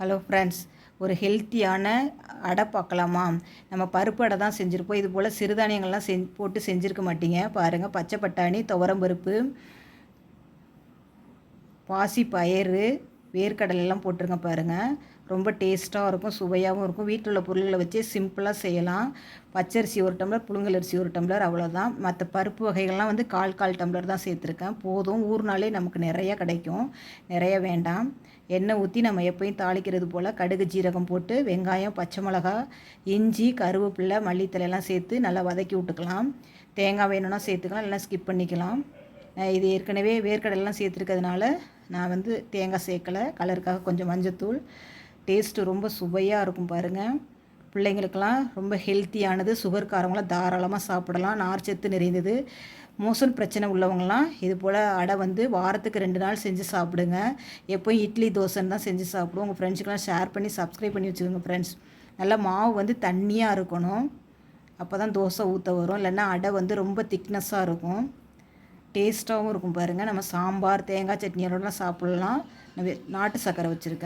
Hello friends, ஒரு ஹெல்த்தியான அடை பார்க்கலாமா? நம்ம பருப்பு அடை தான் செஞ்சுருப்போம். இது போல் சிறுதானியங்கள்லாம் போட்டு செஞ்சுருக்க மாட்டீங்க. பாருங்கள், பச்சை பட்டாணி, துவரம்பருப்பு, பாசி பயறு, வேர்க்கடலைலாம் போட்டிருங்க பாருங்கள். ரொம்ப டேஸ்ட்டாக இருக்கும், சுவையாகவும் இருக்கும். வீட்டில் உள்ள பொருள்களை வச்சு சிம்பிளாக செய்யலாம். பச்சரிசி 1 டம்ளர், புழுங்கலரிசி 1 டம்ளர், அவ்வளோதான். மற்ற பருப்பு வகைகள்லாம் வந்து கால் டம்ளர் தான் சேர்த்துருக்கேன். போதும், ஊறுனாலே நமக்கு நிறையா கிடைக்கும், நிறைய வேண்டாம். எண்ணெய் ஊற்றி நம்ம எப்பயும் தாளிக்கிறது போல் கடுகு ஜீரகம் போட்டு வெங்காயம், பச்சை மிளகா, இஞ்சி, கருவேப்பிலை, மல்லித்தலையெல்லாம் சேர்த்து நல்லா வதக்கி விட்டுக்கலாம். தேங்காய் வேணும்னா சேர்த்துக்கலாம், இல்லைனா ஸ்கிப் பண்ணிக்கலாம். இது ஏற்கனவே வேர்க்கடலைலாம் சேர்த்துருக்கிறதுனால நான் வந்து தேங்காய் சேர்க்கலை. கலருக்காக கொஞ்சம் மஞ்சத்தூள். டேஸ்ட்டு ரொம்ப சுவையாக இருக்கும் பாருங்கள். பிள்ளைங்களுக்கெல்லாம் ரொம்ப ஹெல்த்தியானது. சுகர்காரவங்களாம் தாராளமாக சாப்பிடலாம். நார்ச்சத்து நிறைந்தது. மோஷன் பிரச்சனை உள்ளவங்களாம் இது போல் அடை வந்து வாரத்துக்கு 2 நாள் செஞ்சு சாப்பிடுங்க. எப்போயும் இட்லி தோசைன்னு தான் செஞ்சு சாப்பிடுவோம். உங்கள் ஃப்ரெண்ட்ஸுக்கெல்லாம் ஷேர் பண்ணி சப்ஸ்கிரைப் பண்ணி வச்சுக்கோங்க ஃப்ரெண்ட்ஸ். நல்லா மாவு வந்து தண்ணியாக இருக்கணும், அப்போ தான் தோசை ஊற்ற வரும். இல்லைன்னா அடை வந்து ரொம்ப திக்னஸ்ஸாக இருக்கும், டேஸ்ட்டாகவும் இருக்கும் பாருங்கள். நம்ம சாம்பார், தேங்காய் சட்னியோடலாம் சாப்பிட்லாம். நாட்டு சர்க்கரை வச்சுருக்கேன்.